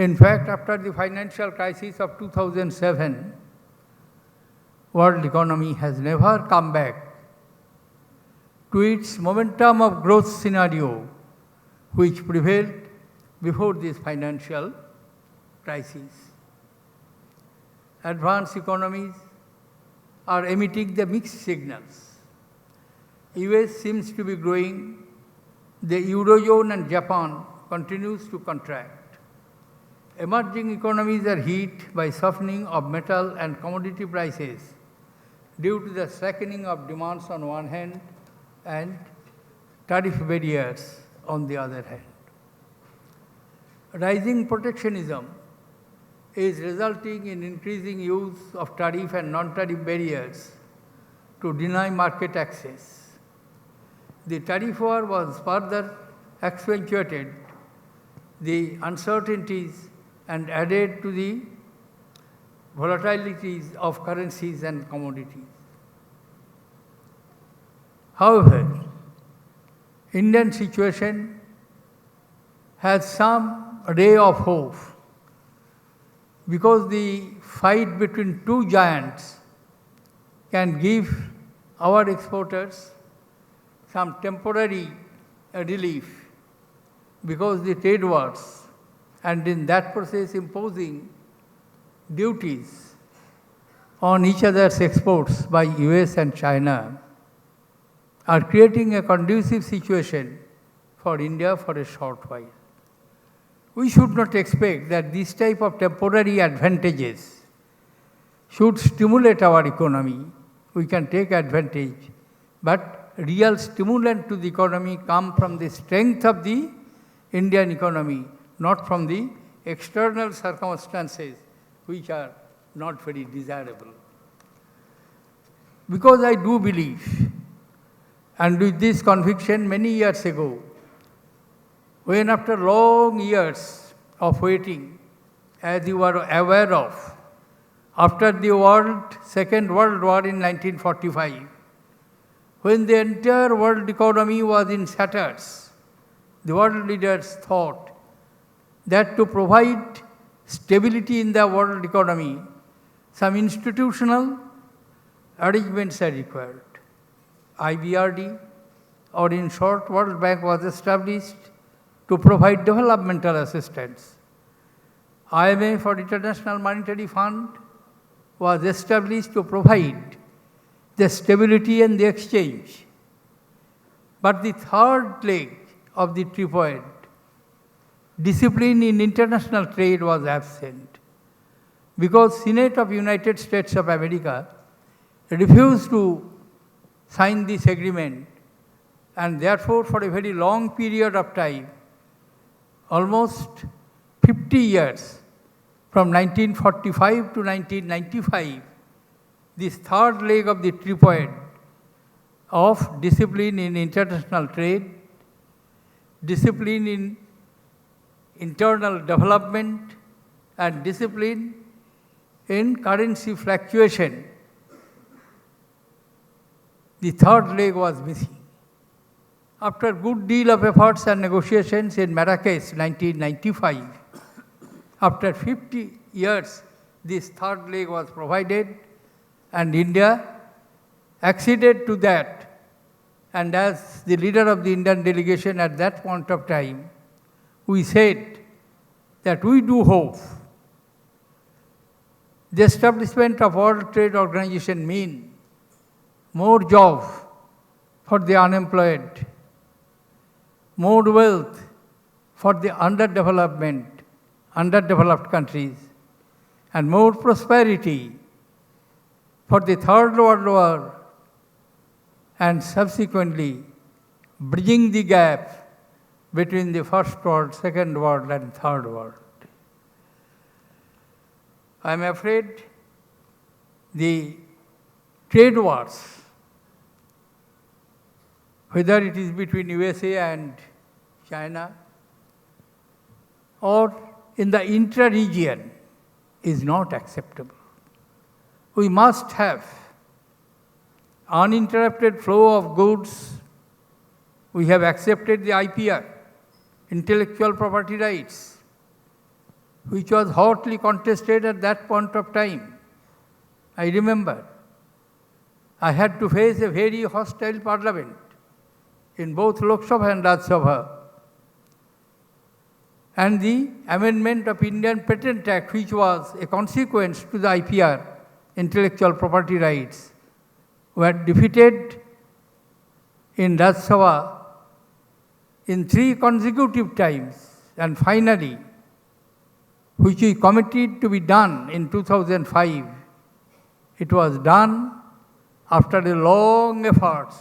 In fact, after the financial crisis of 2007, world economy has never come back to its momentum of growth scenario which prevailed before this financial crisis. Advanced economies are emitting the mixed signals. US seems to be growing, the Eurozone and Japan continues to contract. Emerging economies are hit by softening of metal and commodity prices due to the slackening of demands on one hand and tariff barriers on the other hand. Rising protectionism is resulting in increasing use of tariff and non-tariff barriers to deny market access. The tariff war was further accentuated the uncertainties and added to the volatilities of currencies and commodities. However, Indian situation has some ray of hope because the fight between two giants can give our exporters some temporary relief because the trade wars and in that process imposing duties on each other's exports by US and China are creating a conducive situation for India for a short while. We should not expect that this type of temporary advantages should stimulate our economy. We can take advantage, but real stimulant to the economy come from the strength of the Indian economy, not from the external circumstances which are not very desirable. Because I do believe, and with this conviction many years ago, when after long years of waiting, as you are aware of, after the Second World War in 1945, when the entire world economy was in shatters, the world leaders thought that to provide stability in the world economy, some institutional arrangements are required. IBRD, or in short, World Bank, was established to provide developmental assistance. IMF, or International Monetary Fund, was established to provide the stability and the exchange. But the third leg of the tripod, discipline in international trade, was absent, because Senate of United States of America refused to sign this agreement, and therefore for a very long period of time, almost 50 years, from 1945 to 1995, this third leg of the tripod of discipline in international trade, discipline in internal development, and discipline in currency fluctuation, the third leg was missing. After a good deal of efforts and negotiations in Marrakesh, 1995, after 50 years, this third leg was provided, and India acceded to that. And as the leader of the Indian delegation at that point of time, we said that we do hope the establishment of World Trade Organization means more jobs for the unemployed, more wealth for the underdeveloped countries, and more prosperity for the Third World War, and subsequently bridging the gap between the First World, Second World, and Third World. I am afraid the trade wars, whether it is between USA and China or in the intra-region, is not acceptable. We must have uninterrupted flow of goods. We have accepted the IPR, intellectual property rights, which was hotly contested at that point of time. I remember I had to face a very hostile parliament in both Lok Sabha and Raj Sabha. And the amendment of Indian Patent Act, which was a consequence to the IPR, intellectual property rights, were defeated in Raj Sabha in 3 consecutive times. And finally, which we committed to be done in 2005, it was done after a long effort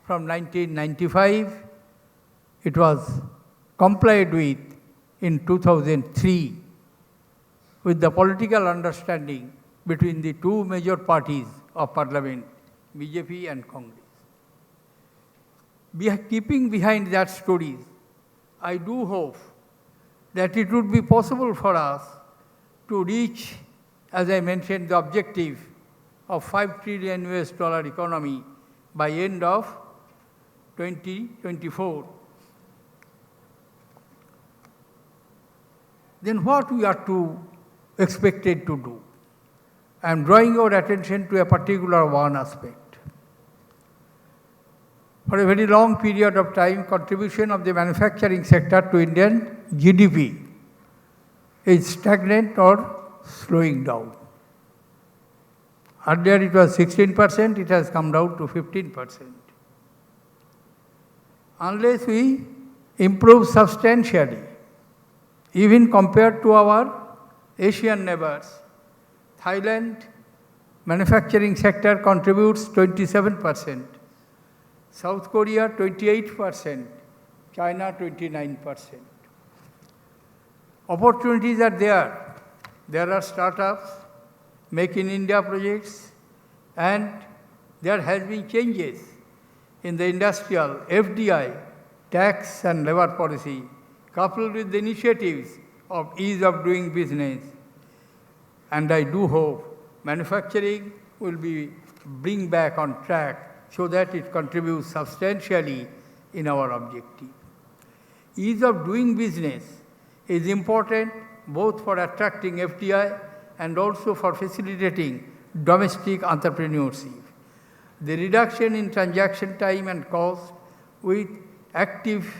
from 1995. It was complied with in 2003 with the political understanding between the 2 major parties of parliament, BJP and Congress. Keeping behind that story, I do hope that it would be possible for us to reach, as I mentioned, the objective of $5 trillion economy by end of 2024. Then what we are expected to do? I am drawing your attention to a particular one aspect. For a very long period of time, contribution of the manufacturing sector to Indian GDP is stagnant or slowing down. Earlier it was 16%, it has come down to 15%. Unless we improve substantially, even compared to our Asian neighbors, Thailand manufacturing sector contributes 27%, South Korea 28%, China 29%. Opportunities are there. There are startups, Make in India projects, and there has been changes in the industrial, FDI, tax and labor policy coupled with the initiatives of ease of doing business. And I do hope manufacturing will be bring back on track so that it contributes substantially in our objective. Ease of doing business is important both for attracting FDI and also for facilitating domestic entrepreneurship. The reduction in transaction time and cost with active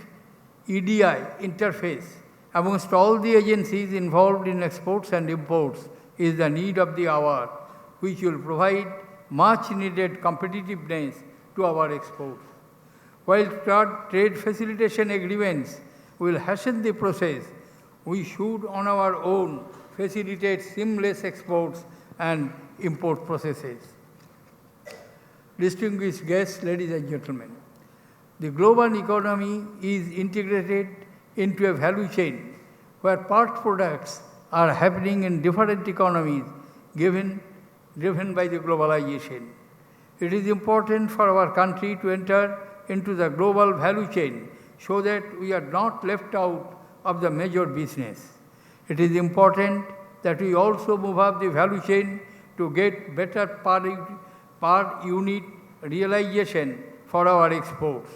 EDI interface amongst all the agencies involved in exports and imports is the need of the hour, which will provide much needed competitiveness to our exports. While trade facilitation agreements will hasten the process, we should on our own facilitate seamless exports and import processes. Distinguished guests, ladies and gentlemen, the global economy is integrated into a value chain where part products are happening in different economies driven by the globalization. It is important for our country to enter into the global value chain so that we are not left out of the major business. It is important that we also move up the value chain to get better per unit realization for our exports.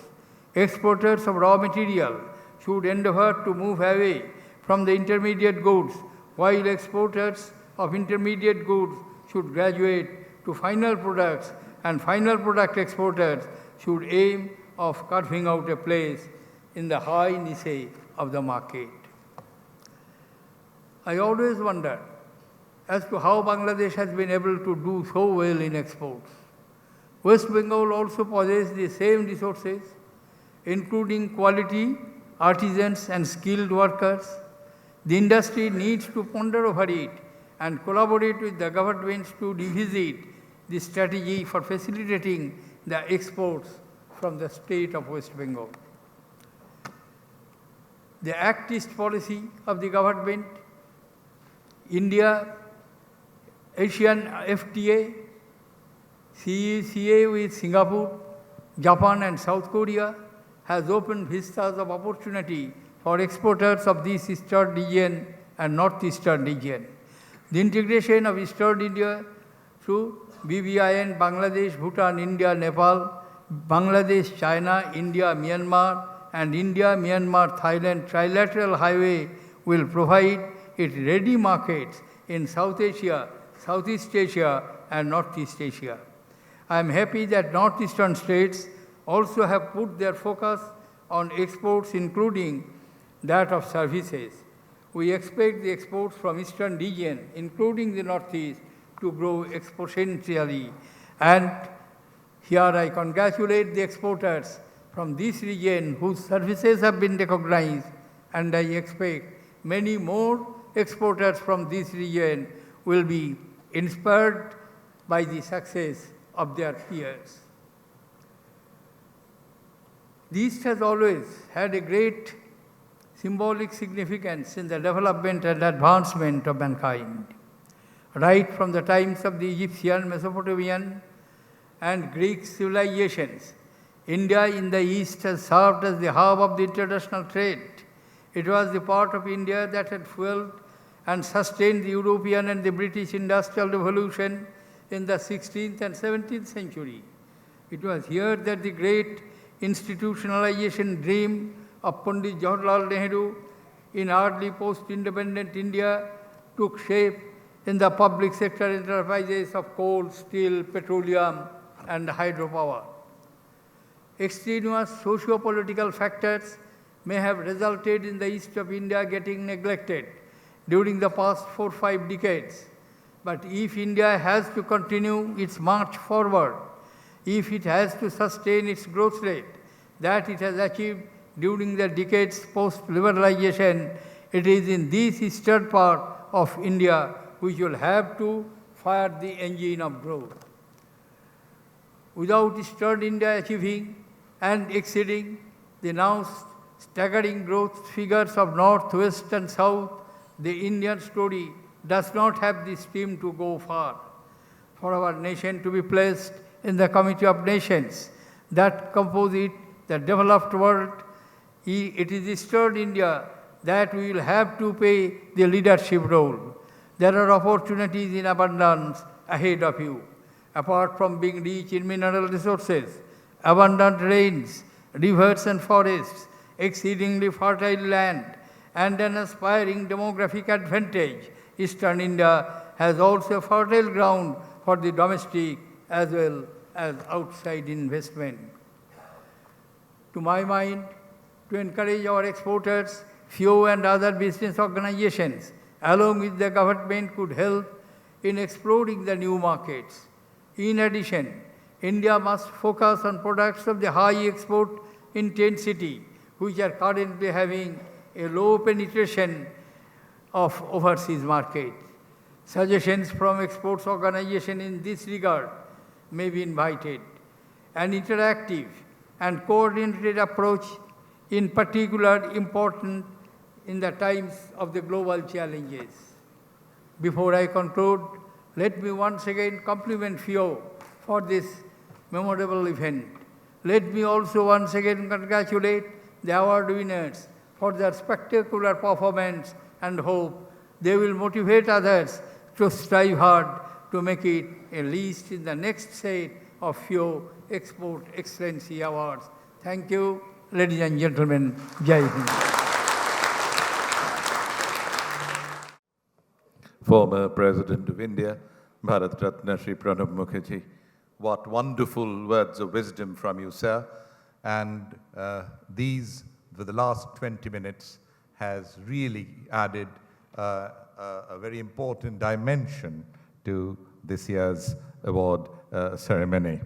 Exporters of raw material should endeavor to move away from the intermediate goods, while exporters of intermediate goods should graduate to final products, and final product exporters should aim of carving out a place in the high niche of the market. I always wonder as to how Bangladesh has been able to do so well in exports. West Bengal also possesses the same resources, including quality, artisans and skilled workers. The industry needs to ponder over it and collaborate with the governments to revisit the strategy for facilitating the exports from the state of West Bengal. The Act East policy of the government, India, Asian FTA, CECA with Singapore, Japan and South Korea has opened vistas of opportunity for exporters of this eastern region and northeastern region. The integration of Eastern India through BBIN, Bangladesh, Bhutan, India, Nepal, Bangladesh, China, India, Myanmar, and India, Myanmar, Thailand trilateral highway will provide it ready markets in South Asia, Southeast Asia, and Northeast Asia. I am happy that northeastern states also have put their focus on exports, including that of services. We expect the exports from eastern region, including the northeast, to grow exponentially. And here I congratulate the exporters from this region whose services have been recognized, and I expect many more exporters from this region will be inspired by the success of their peers. The East has always had a great symbolic significance in the development and advancement of mankind. Right from the times of the Egyptian, Mesopotamian, and Greek civilizations, India in the East has served as the hub of the international trade. It was the part of India that had fueled and sustained the European and the British Industrial Revolution in the 16th and 17th century. It was here that the great institutionalization dream of Pandit Jawaharlal Nehru in early post-independent India took shape in the public sector enterprises of coal, steel, petroleum, and hydropower. Extraneous socio-political factors may have resulted in the east of India getting neglected during the past 4 or 5 decades. But if India has to continue its march forward, if it has to sustain its growth rate that it has achieved during the decades post-liberalization, it is in this eastern part of India which will have to fire the engine of growth. Without eastern India achieving and exceeding the now staggering growth figures of north, west and south, the Indian story does not have the steam to go far. For our nation to be placed in the Committee of Nations that compose it, the developed world, it is Eastern India that we will have to play the leadership role. There are opportunities in abundance ahead of you. Apart from being rich in mineral resources, abundant rains, rivers and forests, exceedingly fertile land, and an aspiring demographic advantage, Eastern India has also fertile ground for the domestic as well as outside investment. To my mind, to encourage our exporters, FIEO and other business organizations, along with the government, could help in exploring the new markets. In addition, India must focus on products of the high export intensity, which are currently having a low penetration of overseas markets. Suggestions from exports organization in this regard may be invited. An interactive and coordinated approach in particular important in the times of the global challenges. Before I conclude, let me once again compliment FIEO for this memorable event. Let me also once again congratulate the award winners for their spectacular performance and hope they will motivate others to strive hard to make it at least in the next set of FIEO Export Excellency Awards. Thank you, ladies and gentlemen. Jai Hind. Former President of India, Bharat Ratna Shri Pranab Mukherjee. What wonderful words of wisdom from you, sir. And these, for the last 20 minutes, has really added a very important dimension to this year's award ceremony.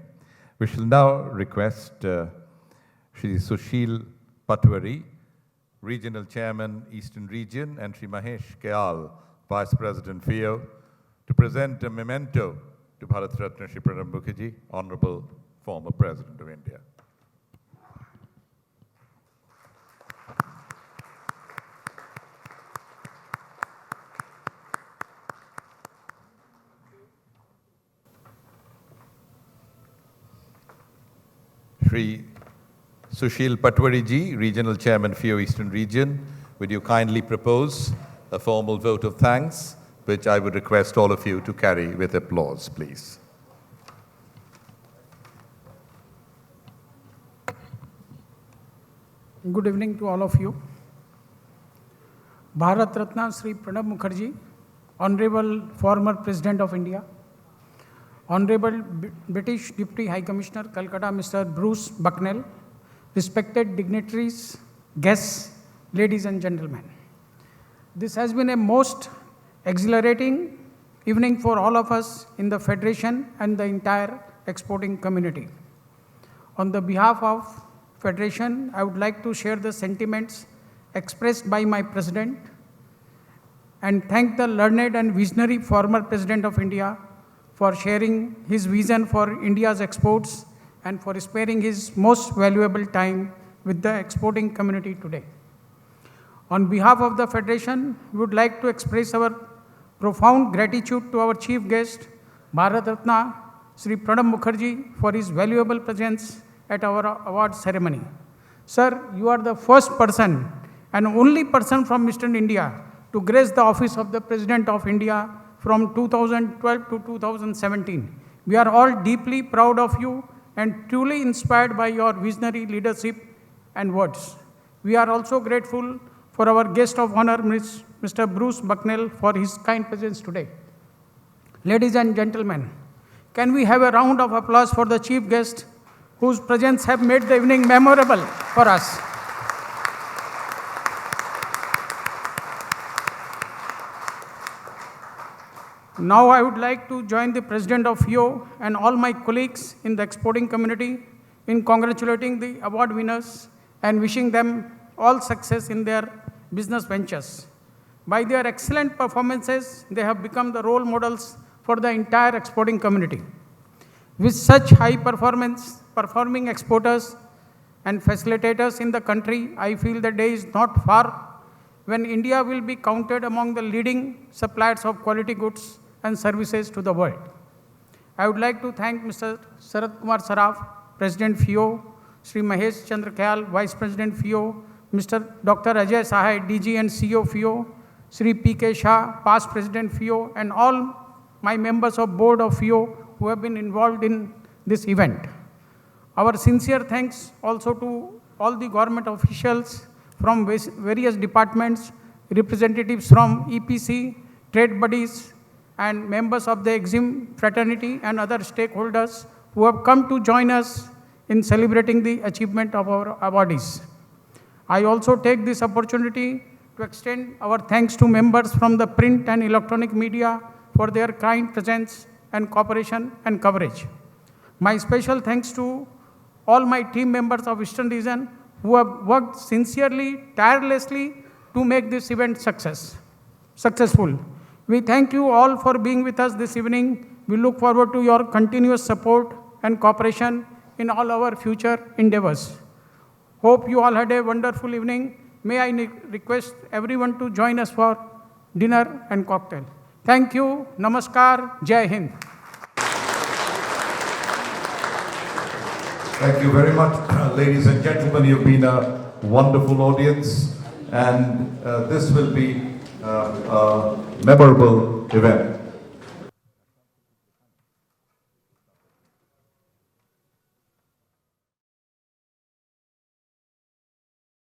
We shall now request Shri Sushil Patwari, Regional Chairman, Eastern Region, and Shri Mahesh Kayal, Vice President FIEO, to present a memento to Bharat Ratna Shri Pranab Mukherjee, Honorable former President of India. Shri Sushil Patwari ji, Regional Chairman FIEO Eastern Region, would you kindly propose a formal vote of thanks, which I would request all of you to carry with applause, please. Good evening to all of you. Bharat Ratna Shri Pranab Mukherjee, Honorable former President of India, Honorable British Deputy High Commissioner, Kolkata, Mr. Bruce Bucknell, respected dignitaries, guests, ladies and gentlemen. This has been a most exhilarating evening for all of us in the Federation and the entire exporting community. On the behalf of Federation, I would like to share the sentiments expressed by my President and thank the learned and visionary former President of India for sharing his vision for India's exports and for sparing his most valuable time with the exporting community today. On behalf of the Federation, we would like to express our profound gratitude to our chief guest, Bharat Ratna Shri Pranab Mukherjee, for his valuable presence at our award ceremony. Sir, you are the first person and only person from Eastern India to grace the office of the President of India from 2012 to 2017. We are all deeply proud of you and truly inspired by your visionary leadership and words. We are also grateful for our guest of honor, Mr. Bruce Bucknell, for his kind presence today. Ladies and gentlemen, can we have a round of applause for the chief guest whose presence have made the evening memorable for us. Now I would like to join the President of FIEO and all my colleagues in the exporting community in congratulating the award winners and wishing them all success in their business ventures. By their excellent performances, they have become the role models for the entire exporting community. With such high performing exporters and facilitators in the country, I feel the day is not far when India will be counted among the leading suppliers of quality goods and services to the world. I would like to thank Mr. Sharad K Saraf, President FIEO, Sri Mahesh Chandra Kayal, Vice President FIEO, Mr. Dr. Ajay Sahai, DG and CEO FIEO, Sri P.K. Shah, past President FIEO, and all my members of Board of FIEO who have been involved in this event. Our sincere thanks also to all the government officials from various departments, representatives from EPC, trade bodies, and members of the EXIM fraternity and other stakeholders who have come to join us in celebrating the achievement of our awardees. I also take this opportunity to extend our thanks to members from the print and electronic media for their kind presence and cooperation and coverage. My special thanks to all my team members of Eastern Region who have worked sincerely, tirelessly to make this event successful. We thank you all for being with us this evening. We look forward to your continuous support and cooperation in all our future endeavors. Hope you all had a wonderful evening. May I request everyone to join us for dinner and cocktail. Thank you. Namaskar. Jai Hind. Thank you very much, ladies and gentlemen. You've been a wonderful audience, and this will be a memorable event.